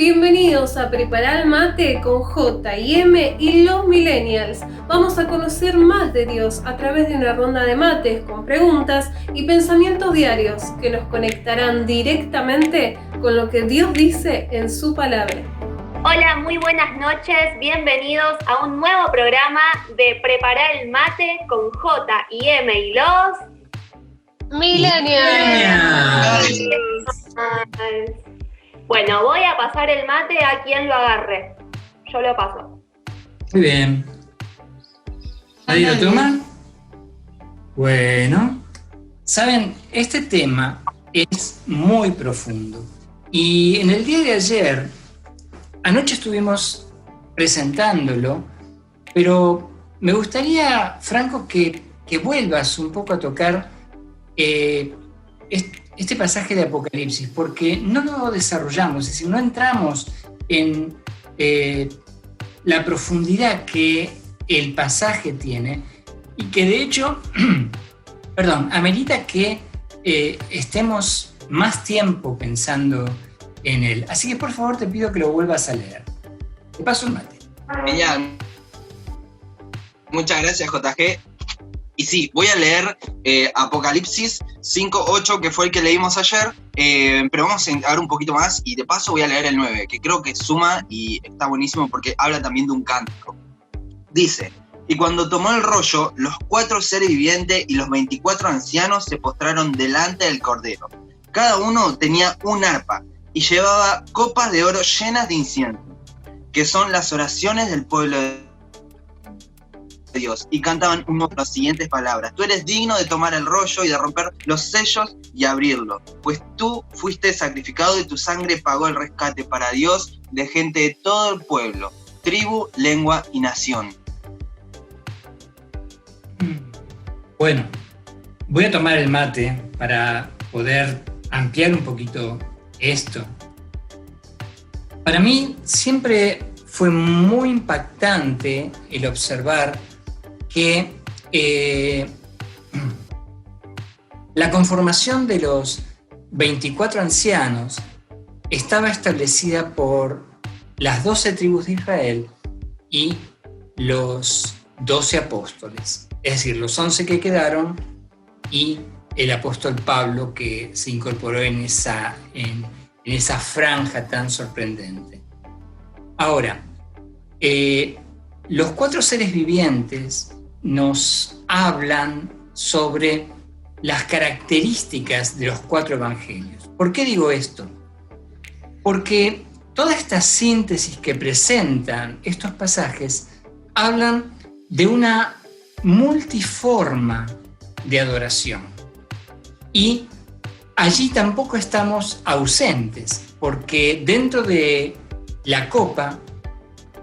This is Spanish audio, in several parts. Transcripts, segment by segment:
Bienvenidos a Preparar el Mate con J y M y los Millennials. Vamos a conocer más de Dios a través de una ronda de mates con preguntas y pensamientos diarios que nos conectarán directamente con lo que Dios dice en su palabra. Hola, muy buenas noches, bienvenidos a un nuevo programa de Preparar el Mate con J y M y los Millennials. Bueno, voy a pasar el mate a quien lo agarre. Yo lo paso. Muy bien. ¿Nadie lo toma? Bueno. Saben, este tema es muy profundo. Y en el día de ayer, anoche estuvimos presentándolo, pero me gustaría, Franco, que vuelvas un poco a tocar este pasaje de Apocalipsis, porque no lo desarrollamos, es decir, no entramos en la profundidad que el pasaje tiene y que de hecho, amerita que estemos más tiempo pensando en él. Así que por favor te pido que lo vuelvas a leer. Te paso el mate. Genial. Muchas gracias, JG. Y sí, voy a leer Apocalipsis 5:8, que fue el que leímos ayer, pero vamos a hablar un poquito más y de paso voy a leer el 9, que creo que suma y está buenísimo porque habla también de un cántico. Dice: y cuando tomó el rollo, los 4 seres vivientes y los 24 ancianos se postraron delante del Cordero. Cada uno tenía un arpa y llevaba copas de oro llenas de incienso, que son las oraciones del pueblo de Dios, y cantaban las siguientes palabras: tú eres digno de tomar el rollo y de romper los sellos y abrirlo, pues tú fuiste sacrificado y tu sangre pagó el rescate para Dios de gente de todo el pueblo, tribu, lengua y nación. Bueno, voy a tomar el mate para poder ampliar un poquito esto. Para mí siempre fue muy impactante el observar que la conformación de los 24 ancianos estaba establecida por las 12 tribus de Israel y los 12 apóstoles, es decir, los 11 que quedaron y el apóstol Pablo que se incorporó en esa franja tan sorprendente. Ahora, los 4 seres vivientes nos hablan sobre las características de los 4 evangelios. ¿Por qué digo esto? Porque toda esta síntesis que presentan estos pasajes hablan de una multiforma de adoración. Y allí tampoco estamos ausentes, porque dentro de la copa,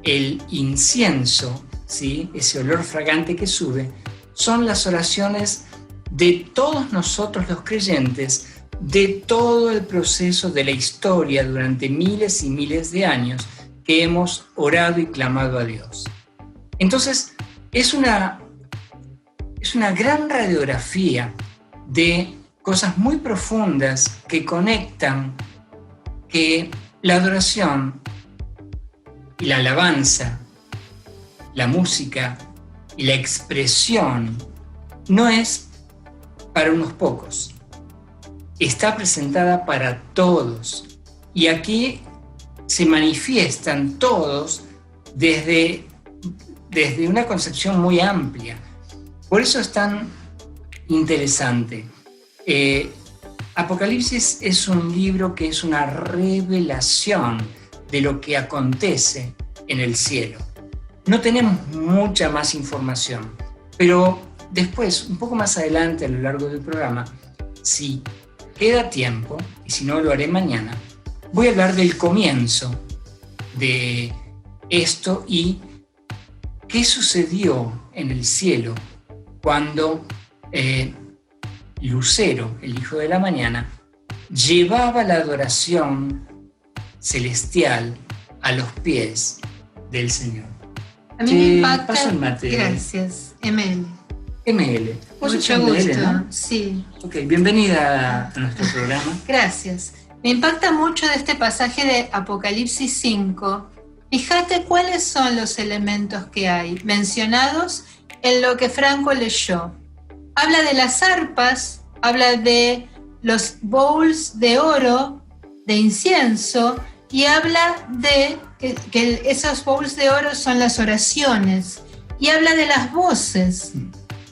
el incienso, ¿sí?, ese olor fragante que sube, son las oraciones de todos nosotros los creyentes, de todo el proceso de la historia durante miles y miles de años que hemos orado y clamado a Dios. Entonces, es una gran radiografía de cosas muy profundas que conectan que la adoración y la alabanza, la música y la expresión no es para unos pocos, está presentada para todos y aquí se manifiestan todos desde una concepción muy amplia. Por eso es tan interesante. Apocalipsis es un libro que es una revelación de lo que acontece en el cielo. No tenemos mucha más información, pero después, un poco más adelante a lo largo del programa, si queda tiempo, y si no lo haré mañana, voy a hablar del comienzo de esto y qué sucedió en el cielo cuando Lucero, el hijo de la mañana, llevaba la adoración celestial a los pies del Señor. A mí me impacta. Paso el mate. Gracias, ML. ML. Mucho gusto, ¿no? Sí. Ok, bienvenida a nuestro programa. Gracias. Me impacta mucho de este pasaje de Apocalipsis 5. Fíjate cuáles son los elementos que hay mencionados en lo que Franco leyó. Habla de las arpas, habla de los bowls de oro, de incienso, y habla de que esos bowls de oro son las oraciones, y habla de las voces.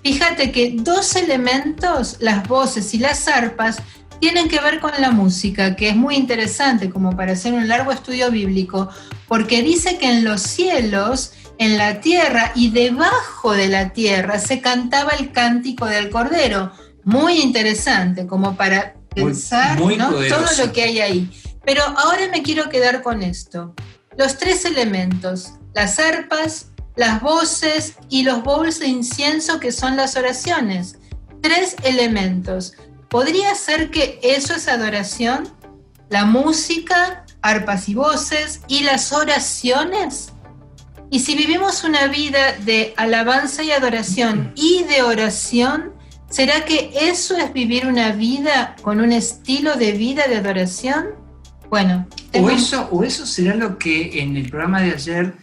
Fíjate que dos elementos, las voces y las arpas, tienen que ver con la música, que es muy interesante como para hacer un largo estudio bíblico, porque dice que en los cielos, en la tierra y debajo de la tierra se cantaba el cántico del Cordero. Muy interesante como para pensar, muy ¿no?, poderoso. todo lo que hay ahí. Pero ahora me quiero quedar con esto. Los tres elementos, las arpas, las voces y los bowls de incienso, que son las oraciones. Tres elementos. ¿Podría ser que eso es adoración? La música, arpas y voces, y las oraciones. Y si vivimos una vida de alabanza y adoración y de oración, ¿será que eso es vivir una vida con un estilo de vida de adoración? Bueno, O eso será lo que en el programa de ayer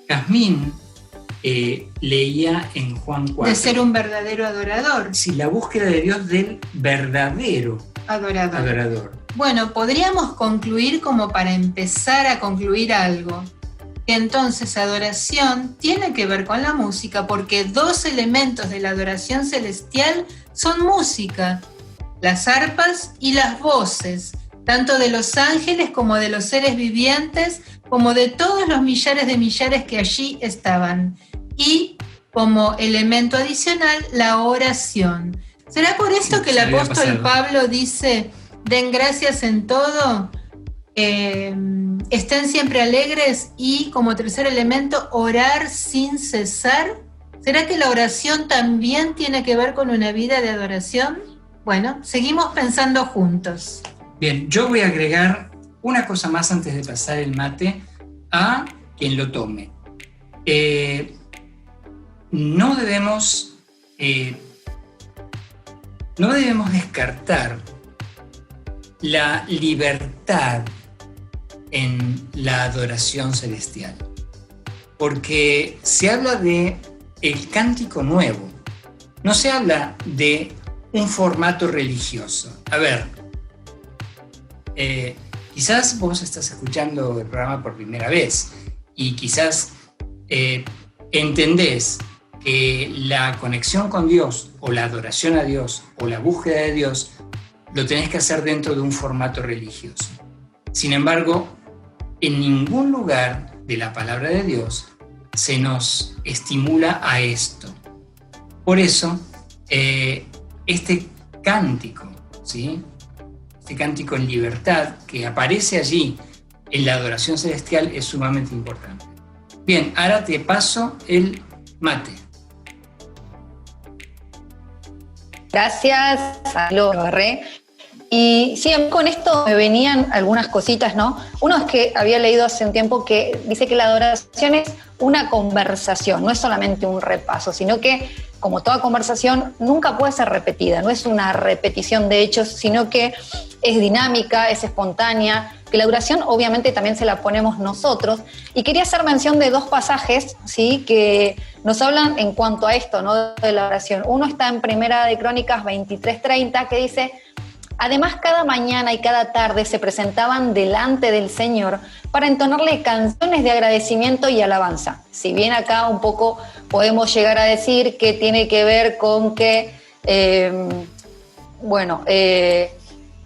Jazmín leía en Juan 4. de ser un verdadero adorador. Sí, la búsqueda de Dios del verdadero Adorador. adorador. Bueno, podríamos concluir, como para empezar a concluir algo, que entonces adoración tiene que ver con la música, porque dos elementos de la adoración celestial son música, las arpas y las voces, tanto de los ángeles como de los seres vivientes, como de todos los millares de millares que allí estaban. Y como elemento adicional, la oración. ¿Será por esto Sí, que el se había apóstol pasado. Pablo dice, den gracias en todo, estén siempre alegres, y como tercer elemento, orar sin cesar? ¿Será que la oración también tiene que ver con una vida de adoración? Bueno, seguimos pensando juntos. Bien, yo voy a agregar una cosa más antes de pasar el mate a quien lo tome. No debemos descartar la libertad en la adoración celestial, porque se habla de el cántico nuevo, no se habla de un formato religioso. A ver, quizás vos estás escuchando el programa por primera vez y quizás entendés que la conexión con Dios o la adoración a Dios o la búsqueda de Dios lo tenés que hacer dentro de un formato religioso. Sin embargo, en ningún lugar de la palabra de Dios se nos estimula a esto. Por eso, este cántico, ¿sí?, este cántico en libertad que aparece allí en la adoración celestial es sumamente importante. Bien, ahora te paso el mate. Gracias, lo agarré. Y sí, con esto me venían algunas cositas, ¿no? Uno es que había leído hace un tiempo que dice que la adoración es una conversación, no es solamente un repaso, sino que, como toda conversación, nunca puede ser repetida, no es una repetición de hechos, sino que es dinámica, es espontánea, que la adoración obviamente también se la ponemos nosotros. Y quería hacer mención de dos pasajes, ¿sí?, que nos hablan en cuanto a esto, ¿no?, de la oración. Uno está en Primera de Crónicas 23:30, que dice: además, cada mañana y cada tarde se presentaban delante del Señor para entonarle canciones de agradecimiento y alabanza. Si bien acá un poco podemos llegar a decir que tiene que ver con que,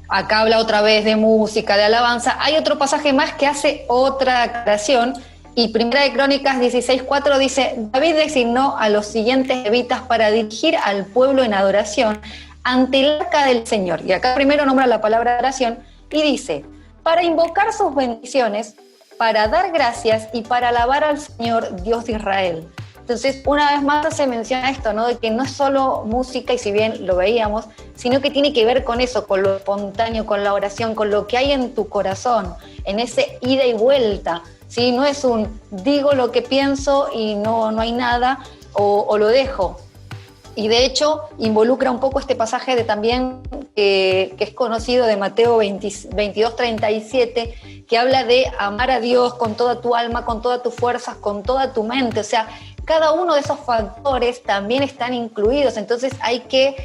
acá habla otra vez de música, de alabanza, hay otro pasaje más que hace otra aclaración. Y Primera de Crónicas 16:4 dice: David designó a los siguientes levitas para dirigir al pueblo en adoración ante el arca del Señor. Y acá primero nombra la palabra adoración y dice: para invocar sus bendiciones, para dar gracias y para alabar al Señor, Dios de Israel. Entonces, una vez más se menciona esto, ¿no?, de que no es solo música, y si bien lo veíamos, sino que tiene que ver con eso, con lo espontáneo, con la oración, con lo que hay en tu corazón, en ese ida y vuelta, ¿sí? No es un digo lo que pienso y no hay nada, o lo dejo. Y de hecho involucra un poco este pasaje de también que es conocido de Mateo 22:37, que habla de amar a Dios con toda tu alma, con todas tus fuerzas, con toda tu mente. O sea, cada uno de esos factores también están incluidos. Entonces hay que,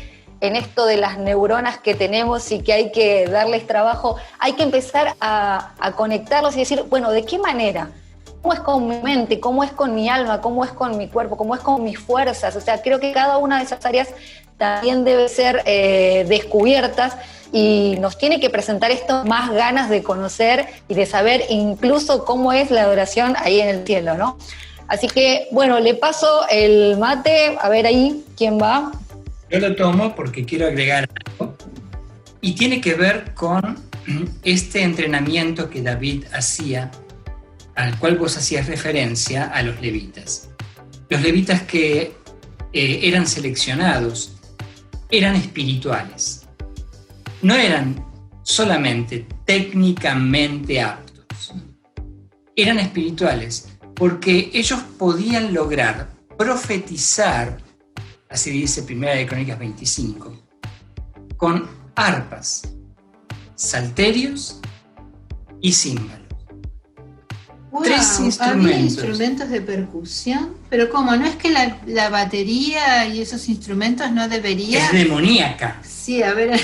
en esto de las neuronas que tenemos y que hay que darles trabajo, hay que empezar a conectarlos y decir, bueno, ¿de qué manera? ¿Cómo es con mi mente? ¿Cómo es con mi alma? ¿Cómo es con mi cuerpo? ¿Cómo es con mis fuerzas? O sea, creo que cada una de esas áreas también debe ser descubiertas, y nos tiene que presentar esto más ganas de conocer y de saber incluso cómo es la adoración ahí en el cielo, ¿no? Así que, bueno, le paso el mate, a ver ahí, ¿quién va? Yo lo tomo porque quiero agregar algo, y tiene que ver con este entrenamiento que David hacía, al cual vos hacías referencia, a los levitas. Los levitas que eran seleccionados eran espirituales, no eran solamente técnicamente aptos, eran espirituales porque ellos podían lograr profetizar, así dice 1 de Crónicas 25, con arpas, salterios y címbalos. Wow, 3 instrumentos. ¿Había instrumentos de percusión? Pero ¿cómo? ¿No es que la batería y esos instrumentos no deberían...? Es demoníaca. Sí, a ver...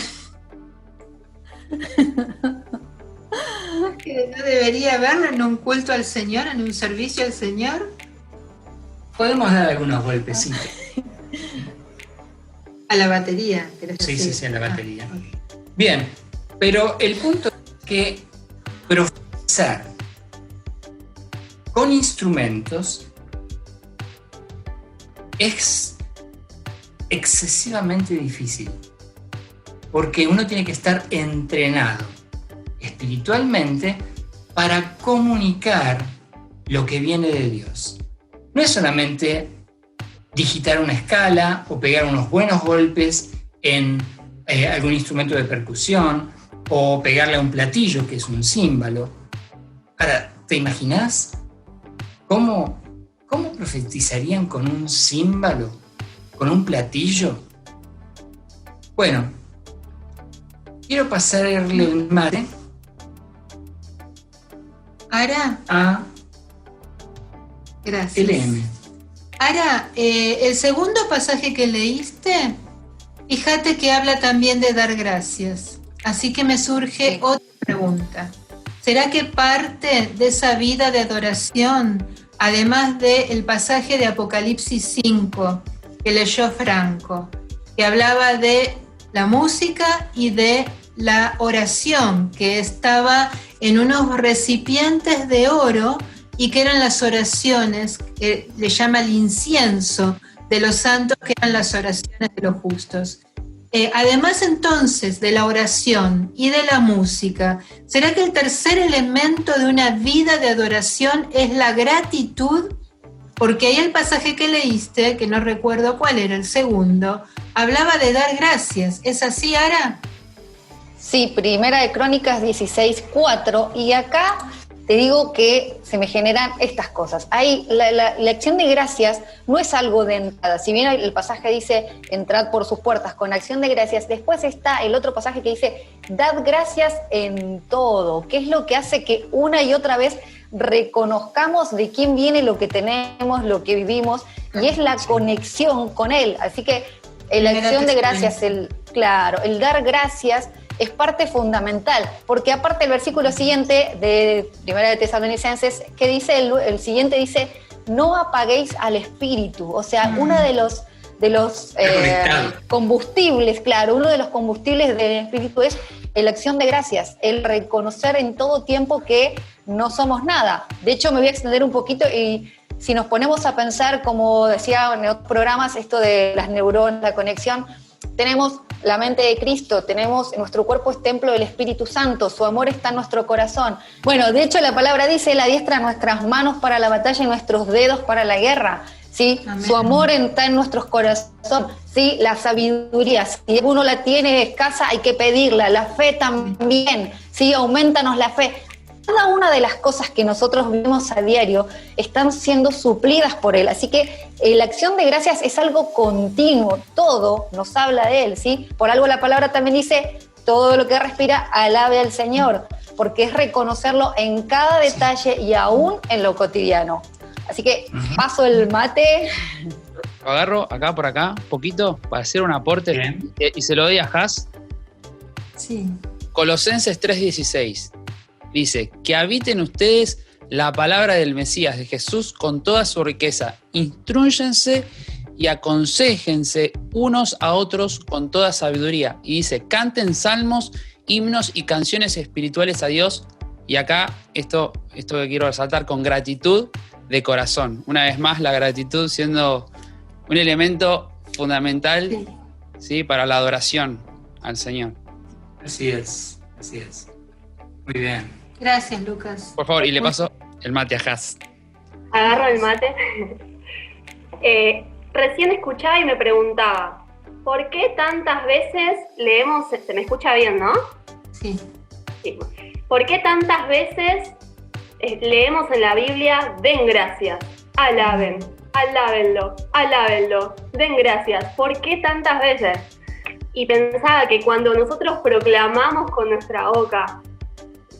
¿Que no debería haberlo en un culto al Señor, en un servicio al Señor? Podemos dar algunos golpecitos. A la batería. Sí, a la batería. Ok. Bien, pero el punto es que profetizar con instrumentos es excesivamente difícil, porque uno tiene que estar entrenado espiritualmente para comunicar lo que viene de Dios. No es solamente digitar una escala o pegar unos buenos golpes en algún instrumento de percusión o pegarle a un platillo, que es un címbalo. Ahora, ¿te imaginas cómo profetizarían con un címbalo, con un platillo? Bueno, quiero pasarle el mate Ara, a gracias. LM. Ara, el segundo pasaje que leíste, fíjate que habla también de dar gracias. Así que me surge otra pregunta. ¿Será que parte de esa vida de adoración, además del pasaje de Apocalipsis 5 que leyó Franco, que hablaba de la música y de la oración, que estaba en unos recipientes de oro y que eran las oraciones, que le llama el incienso de los santos, que eran las oraciones de los justos? Además entonces de la oración y de la música, ¿será que el tercer elemento de una vida de adoración es la gratitud? Porque ahí el pasaje que leíste, que no recuerdo cuál era el segundo, hablaba de dar gracias. ¿Es así, Ara? Sí, 1 de Crónicas 16:4, y acá te digo que se me generan estas cosas. Ahí la acción de gracias no es algo de entrada. Si bien el pasaje dice, entrad por sus puertas con acción de gracias, después está el otro pasaje que dice, dad gracias en todo, que es lo que hace que una y otra vvez reconozcamos de quién viene lo que tenemos, lo que vivimos, y es la conexión con Él. Así que la acción de gracias, el dar gracias, es parte fundamental, porque aparte el versículo siguiente de 1 de Tesalonicenses, que dice, el siguiente dice, no apaguéis al espíritu. O sea, uno de los combustibles, uno de los combustibles del espíritu es la acción de gracias, el reconocer en todo tiempo que no somos nada. De hecho, me voy a extender un poquito, y si nos ponemos a pensar, como decía en otros programas, esto de las neuronas, la conexión, tenemos la mente de Cristo, nuestro cuerpo es templo del Espíritu Santo, su amor está en nuestro corazón. Bueno, de hecho la palabra dice, Él adiestra nuestras manos para la batalla y nuestros dedos para la guerra, ¿sí? Su amor está en nuestros corazones, ¿sí? La sabiduría, si uno la tiene escasa hay que pedirla, la fe también, ¿sí? Aumentanos la fe. cada una de las cosas que nosotros vivimos a diario están siendo suplidas por Él. Así que la acción de gracias es algo continuo, todo nos habla de Él, ¿sí? Por algo la palabra también dice, todo lo que respira, alabe al Señor, porque es reconocerlo en cada detalle y aún en lo cotidiano. Así que paso el mate. Lo agarro acá por acá, un poquito, para hacer un aporte, y se lo doy a Has. Sí. Colosenses 3:16 dice, que habiten ustedes la palabra del Mesías, de Jesús, con toda su riqueza. Instrúyense y aconséjense unos a otros con toda sabiduría. Y dice, canten salmos, himnos y canciones espirituales a Dios. Y acá, esto que quiero resaltar, con gratitud de corazón. Una vez más, la gratitud siendo un elemento fundamental, ¿sí? Para la adoración al Señor. Así es. Muy bien. Gracias, Lucas. Por favor, y le paso el mate a Has. Agarro el mate. Recién escuchaba y me preguntaba, ¿por qué tantas veces leemos, se me escucha bien, ¿no? Sí. Sí. ¿Por qué tantas veces leemos en la Biblia, den gracias, alaben, alábenlo, alábenlo, den gracias? ¿Por qué tantas veces? Y pensaba que cuando nosotros proclamamos con nuestra boca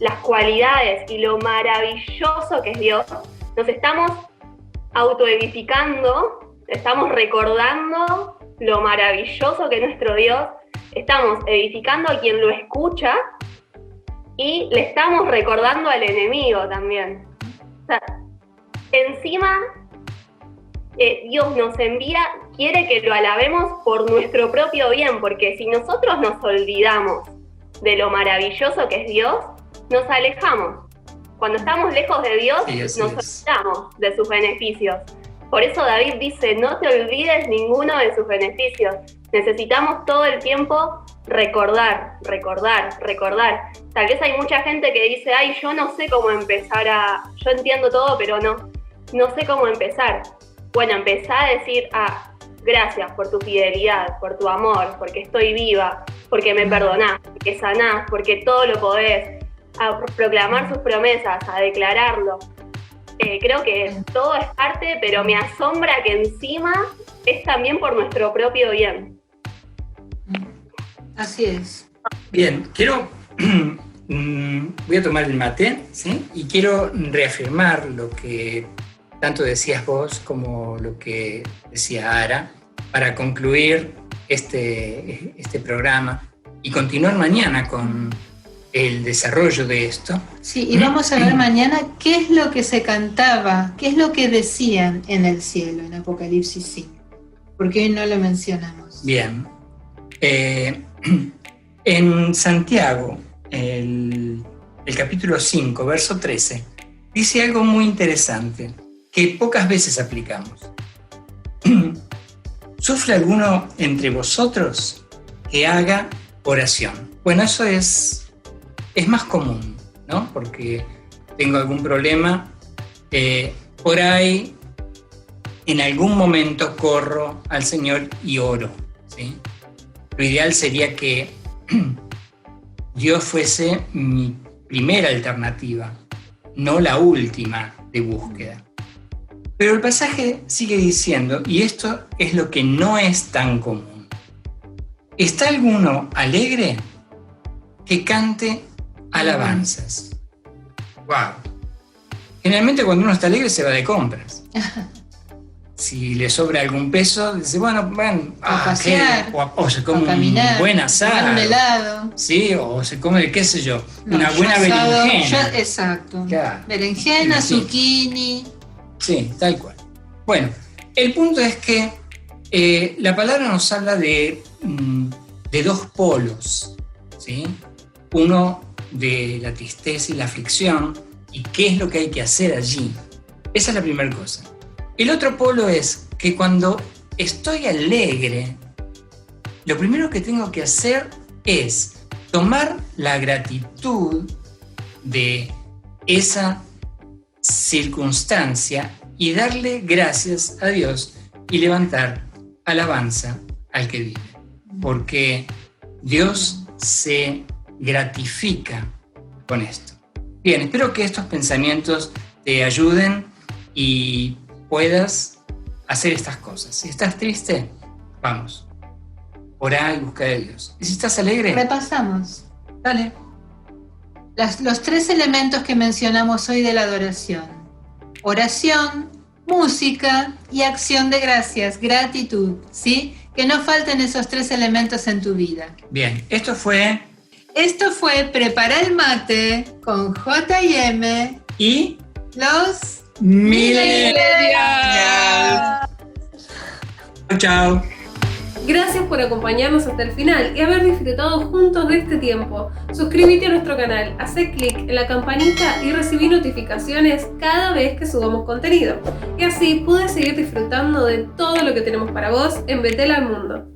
las cualidades y lo maravilloso que es Dios, nos estamos autoedificando, estamos recordando lo maravilloso que es nuestro Dios, estamos edificando a quien lo escucha y le estamos recordando al enemigo también. O sea, encima Dios nos envía, quiere que lo alabemos por nuestro propio bien, porque si nosotros nos olvidamos de lo maravilloso que es Dios, nos alejamos. Cuando estamos lejos de Dios, nos olvidamos de sus beneficios. Por eso David dice, no te olvides ninguno de sus beneficios. Necesitamos todo el tiempo recordar. Tal vez hay mucha gente que dice, ay, yo no sé cómo empezar yo entiendo todo, pero no sé cómo empezar. Bueno, empezá a decir, gracias por tu fidelidad, por tu amor, porque estoy viva, porque me perdonás, porque sanás, porque todo lo podés, a proclamar sus promesas, a declararlo. Creo que todo es parte, pero me asombra que encima es también por nuestro propio bien. Así es. Bien, voy a tomar el mate, ¿sí? Y quiero reafirmar lo que tanto decías vos como lo que decía Ara, para concluir este programa y continuar mañana con el desarrollo de esto. Sí, y vamos a ver mañana qué es lo que se cantaba, qué es lo que decían en el cielo, en Apocalipsis 5, porque hoy no lo mencionamos. Bien. En Santiago, el capítulo 5, verso 13, dice algo muy interesante que pocas veces aplicamos. ¿Sufre alguno entre vosotros que haga oración? Bueno, eso es más común, ¿no? Porque tengo algún problema, por ahí en algún momento corro al Señor y oro, ¿sí? Lo ideal sería que Dios fuese mi primera alternativa, no la última de búsqueda. Pero el pasaje sigue diciendo, y esto es lo que no es tan común: ¿está alguno alegre? Que cante alabanzas. ¡Wow! Generalmente cuando uno está alegre se va de compras. Si le sobra algún peso, dice, bueno, a pasear, o se come un buen asado, un helado. Sí, o se come, qué sé yo, una buena berenjena. Exacto. Claro. Berenjena, zucchini. Sí, tal cual. Bueno, el punto es que la palabra nos habla de dos polos, ¿sí? Uno de la tristeza y la aflicción, y qué es lo que hay que hacer allí. Esa es la primera cosa. El otro polo es que cuando estoy alegre, lo primero que tengo que hacer es tomar la gratitud de esa circunstancia y darle gracias a Dios y levantar alabanza al que vive. Porque Dios se gratifica con esto. Bien, espero que estos pensamientos te ayuden y puedas hacer estas cosas. Si estás triste, vamos, orá y busca de Dios. Y si estás alegre, Repasamos. dale. Los 3 elementos que mencionamos hoy de la adoración: oración, música y acción de gracias, gratitud, ¿sí? Que no falten esos 3 elementos en tu vida. Bien, esto fue Esto fue Prepara el Mate con J&M, y los Millennials. Chao. Gracias por acompañarnos hasta el final y haber disfrutado juntos de este tiempo. Suscríbete a nuestro canal, hacé clic en la campanita y recibí notificaciones cada vez que subamos contenido. Y así puedes seguir disfrutando de todo lo que tenemos para vos en Betel al Mundo.